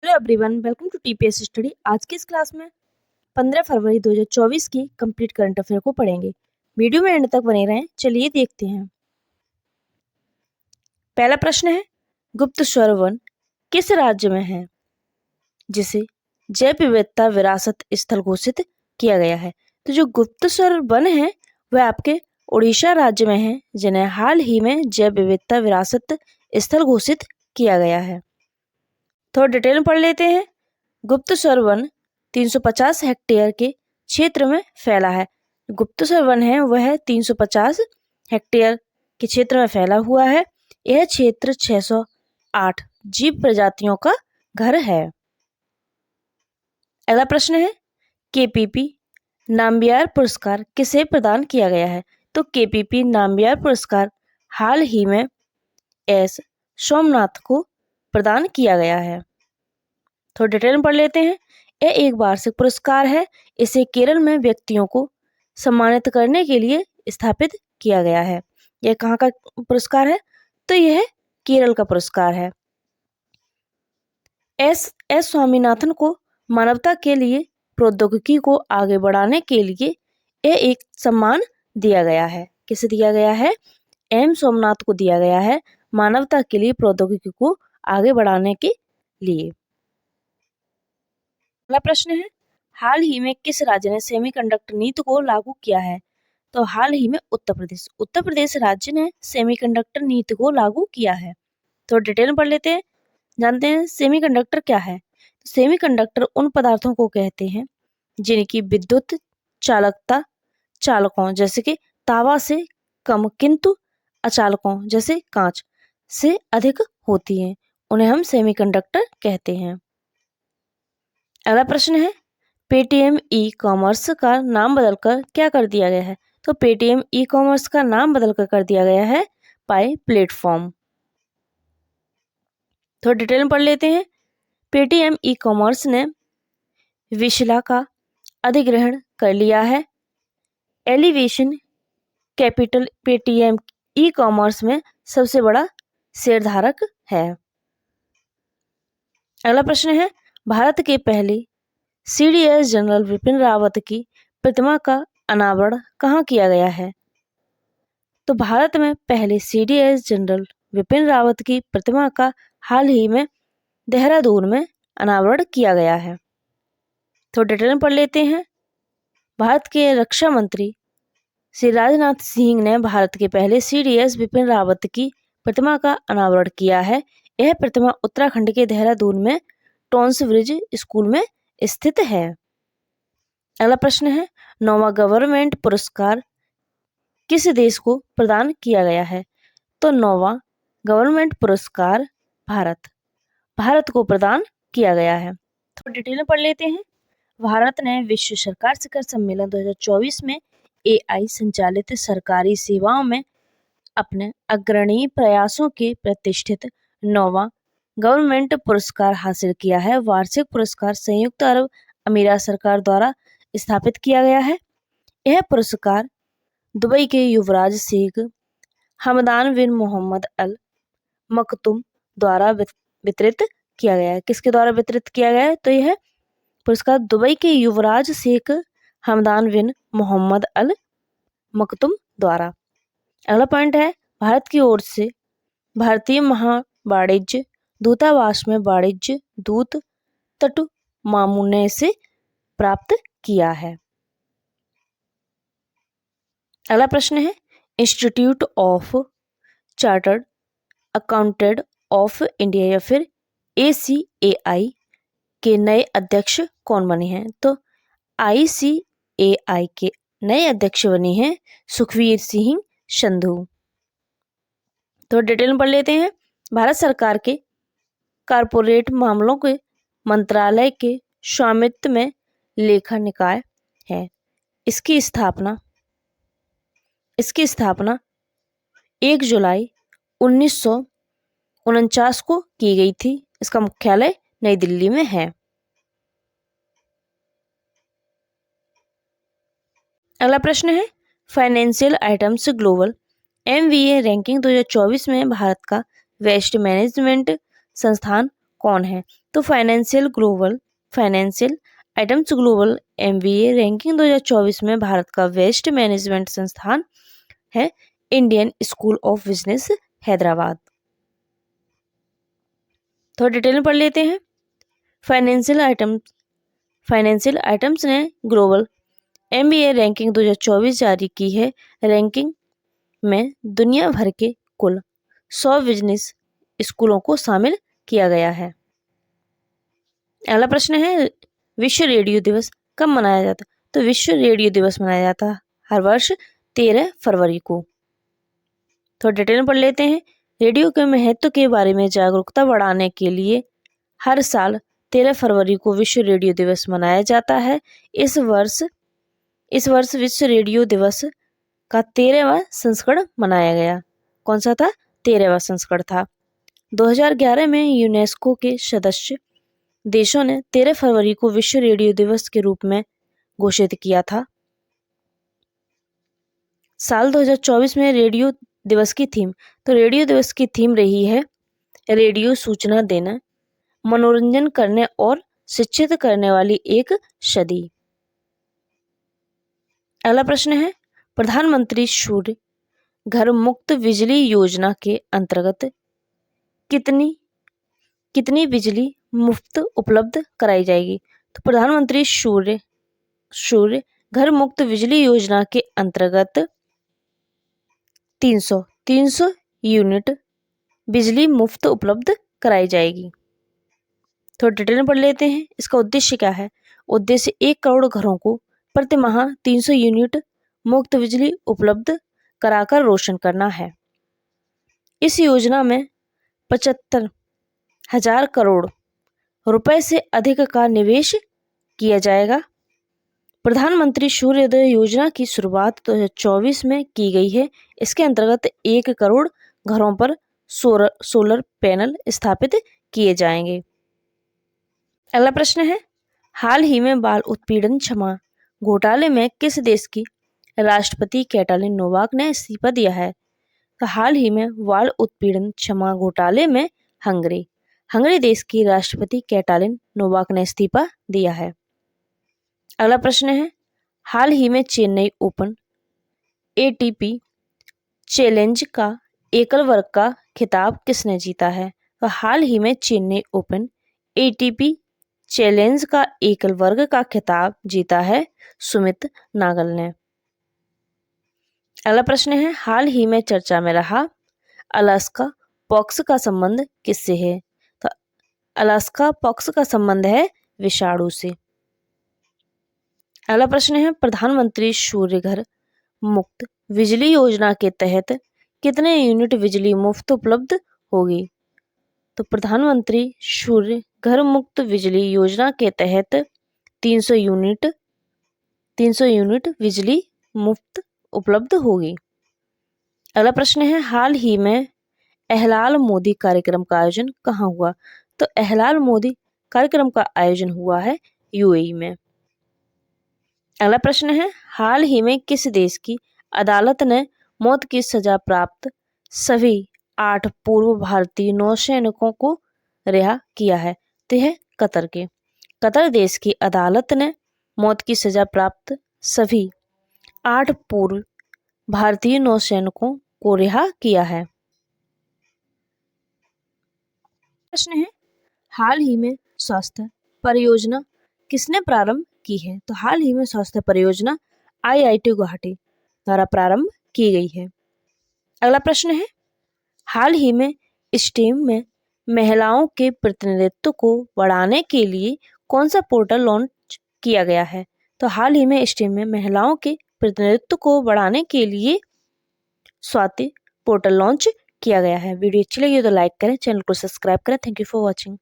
Hello everyone, welcome to TPS study. आज की इस क्लास में 15 फरवरी 2024 की कंप्लीट करंट अफेयर को पढ़ेंगे। वीडियो में एंड तक बने रहें। चलिए देखते हैं। पहला प्रश्न है, गुप्त स्वर वन किस राज्य में है जिसे जैव विविधता विरासत स्थल घोषित किया गया है? तो जो गुप्त स्वर वन है वह आपके उड़ीसा राज्य में है, जिन्हें हाल ही में जैव विविधता विरासत स्थल घोषित किया गया है। थोड़ा डिटेल में पढ़ लेते हैं। गुप्त स्वर वन 350 हेक्टेयर के क्षेत्र में फैला है। गुप्त स्वर वन है वह 350 हेक्टेयर के क्षेत्र में फैला हुआ है। यह क्षेत्र 608 जीव प्रजातियों का घर है। अगला प्रश्न है, केपीपी नाम्बियार पुरस्कार किसे प्रदान किया गया है? तो केपीपी नाम्बियार पुरस्कार हाल ही में एस सोमनाथ को प्रदान किया गया है। थोड़ा डिटेल में पढ़ लेते हैं। यह एक वार्षिक पुरस्कार है। इसे केरल में व्यक्तियों को सम्मानित करने के लिए स्थापित किया गया है। यह कहाँ का पुरस्कार है? तो यह केरल का पुरस्कार है। एस स्वामीनाथन को मानवता के लिए प्रौद्योगिकी को आगे बढ़ाने के लिए यह एक सम्मान दिया गया है। किसे दिया गया है? एम सोमनाथ को दिया गया है, मानवता के लिए प्रौद्योगिकी को आगे बढ़ाने के लिए। अगला प्रश्न है, हाल ही में किस राज्य ने सेमीकंडक्टर नीति को लागू किया है? तो हाल ही में उत्तर प्रदेश राज्य ने सेमीकंडक्टर नीति को लागू किया है। तो डिटेल में पढ़ लेते हैं, जानते हैं सेमीकंडक्टर क्या है। सेमीकंडक्टर उन पदार्थों को कहते हैं जिनकी विद्युत चालकता चालकों जैसे कि तावा से कम किंतु अचालकों जैसे कांच से अधिक होती है, उन्हें हम सेमीकंडक्टर कहते हैं। अगला प्रश्न है, पेटीएम ई कॉमर्स का नाम बदलकर क्या कर दिया गया है? तो पेटीएम ई कॉमर्स का नाम बदलकर कर दिया गया है पाई प्लेटफॉर्म। थोड़ा डिटेल में पढ़ लेते हैं। पेटीएम ई कॉमर्स ने विशला का अधिग्रहण कर लिया है। Elevation capital Paytm e commerce में सबसे बड़ा शेयरधारक है। अगला प्रश्न है, भारत के पहले सीडीएस जनरल विपिन रावत की प्रतिमा का अनावरण कहाँ किया गया है? तो भारत में पहले सीडीएस जनरल विपिन रावत की प्रतिमा का हाल ही में देहरादून में अनावरण किया गया है। तो डिटेल में पढ़ लेते हैं। भारत के रक्षा मंत्री श्री राजनाथ सिंह ने भारत के पहले सीडीएस विपिन रावत की प्रतिमा का अनावरण किया है। यह प्रतिमा उत्तराखंड के देहरादून में टॉन्स ब्रिज स्कूल में स्थित है। अगला प्रश्न है, नोवा गवर्नमेंट पुरस्कार किस देश को प्रदान किया गया है? तो नोवा गवर्नमेंट पुरस्कार भारत को प्रदान किया गया है। तो डिटेल में पढ़ लेते हैं। भारत ने विश्व सरकार शिखर सम्मेलन 2024 में एआई संचालित सरकारी सेवाओं में अपने अग्रणी प्रयासों के प्रतिष्ठित नोवा गवर्नमेंट पुरस्कार हासिल किया है। वार्षिक पुरस्कार संयुक्त अरब अमीरात सरकार द्वारा स्थापित किया गया है। यह पुरस्कार दुबई के युवराज शेख हमदान बिन मोहम्मद अल मखतूम द्वारा वितरित किया गया है। किसके द्वारा वितरित किया गया है? तो यह पुरस्कार दुबई के युवराज शेख हमदान बिन मोहम्मद अल मखतूम द्वारा। अगला पॉइंट है, भारत की ओर से भारतीय महावाणिज्य दूतावास में वाणिज्य दूत तटु मामूने से प्राप्त किया है। अगला प्रश्न है, institute of chartered accountant of India या फिर ACAI के नए अध्यक्ष कौन बने हैं? तो ICAI के नए अध्यक्ष बने हैं सुखवीर सिंह संधू। तो डिटेल में पढ़ लेते हैं। भारत सरकार के कारपोरेट मामलों के मंत्रालय के स्वामित्व में लेखा निकाय है। इसकी स्थापना 1 जुलाई 1949 को की गई थी। इसका मुख्यालय नई दिल्ली में है। अगला प्रश्न है, financial items global MVA ranking 2024 में भारत का वेस्ट मैनेजमेंट संस्थान कौन है? तो financial items global MBA ranking 2024 में भारत का वेस्ट मैनेजमेंट संस्थान है Indian school of business Hyderabad. थोड़ा डिटेल में पढ़ लेते हैं। फाइनेंशियल आइटम्स ने ग्लोबल MBA रैंकिंग 2024 जारी की है। रैंकिंग में दुनिया भर के कुल 100 बिजनेस स्कूलों को शामिल किया गया है। अगला प्रश्न है, विश्व रेडियो दिवस कब मनाया जाता? तो विश्व रेडियो दिवस मनाया जाता हर वर्ष 13 फरवरी को। थोड़ा डिटेल में पढ़ लेते हैं। रेडियो के महत्व के बारे में जागरूकता बढ़ाने के लिए हर साल 13 फरवरी को विश्व रेडियो दिवस मनाया जाता है। इस वर्ष विश्व रेडियो दिवस का 13वां संस्करण मनाया गया। कौन सा था? 13वां संस्करण था। 2011 में यूनेस्को के सदस्य देशों ने 13 फरवरी को विश्व रेडियो दिवस के रूप में घोषित किया था। साल 2024 में रेडियो दिवस की थीम, तो रेडियो दिवस की थीम रही है रेडियो सूचना देना, मनोरंजन करने और शिक्षित करने वाली एक सदी। अगला प्रश्न है, प्रधानमंत्री सूर्य घर मुक्त बिजली योजना के अंतर्गत कितनी बिजली मुफ्त उपलब्ध कराई जाएगी? तो प्रधानमंत्री सूर्य घर मुक्त बिजली योजना के अंतर्गत 300 यूनिट बिजली मुफ्त उपलब्ध कराई जाएगी। थोड़ा डिटेल में पढ़ लेते हैं। इसका उद्देश्य क्या है? उद्देश्य 1 करोड़ घरों को प्रति माह 300 यूनिट मुफ्त बिजली उपलब्ध कराकर रोशन करना है। इस योजना में 75,000 करोड़ रुपए से अधिक का निवेश किया जाएगा। प्रधानमंत्री सूर्योदय योजना की शुरुआत 2024 में की गई है। इसके अंतर्गत 1 करोड़ घरों पर सोलर पैनल स्थापित किए जाएंगे। अगला प्रश्न है, हाल ही में बाल उत्पीड़न क्षमा घोटाले में किस देश की राष्ट्रपति कैटालिन नोवाक ने इस्तीफा दिया है? तो हाल ही में बाल उत्पीड़न क्षमा घोटाले में हंगरी देश की राष्ट्रपति कैटालिन नोवाक ने इस्तीफा दिया है। अगला प्रश्न है, हाल ही में चेन्नई ओपन ATP चैलेंज का एकल वर्ग का खिताब किसने जीता है? तो हाल ही में चेन्नई ओपन ATP चैलेंज का एकल वर्ग का खिताब जीता है सुमित नागल ने। अगला प्रश्न है, हाल ही में चर्चा में रहा अलास्का पॉक्स का संबंध किससे है? तो अलास्का पॉक्स का संबंध है विषाणु से। अगला प्रश्न है, प्रधानमंत्री सूर्य घर मुक्त बिजली योजना के तहत कितने यूनिट बिजली मुफ्त उपलब्ध होगी? तो प्रधानमंत्री सूर्य घर मुक्त बिजली योजना के तहत 300 यूनिट बिजली मुफ्त उपलब्ध होगी। अगला प्रश्न है, हाल ही में एहलाल मोदी कार्यक्रम का आयोजन कहाँ हुआ? तो एहलाल मोदी कार्यक्रम का आयोजन हुआ है UAE में। अगला प्रश्न है, हाल ही में किस देश की अदालत ने मौत की सजा प्राप्त सभी 8 पूर्व भारतीय नौसैनिकों को रिहा किया है? तो यह कतर देश की अदालत ने मौत की सजा प्राप्त सभी 8 पूर्व भारतीय नौसैनिकों को रिहा किया है। प्रश्न है, हाल ही में स्वास्थ्य परियोजना किसने प्रारंभ की है? तो हाल ही में स्वास्थ्य परियोजना IIT गुवाहाटी द्वारा प्रारंभ की गई है। अगला प्रश्न है, हाल ही में STEM में महिलाओं के प्रतिनिधित्व को बढ़ाने के लिए कौन सा पोर्टल लॉन्च किया गया है? तो हाल ही में STEM में महिलाओं के प्रतिनिधित्व को बढ़ाने के लिए स्वाति पोर्टल लॉन्च किया गया है। वीडियो अच्छी लगी तो लाइक करें, चैनल को सब्सक्राइब करें। Thank you for watching.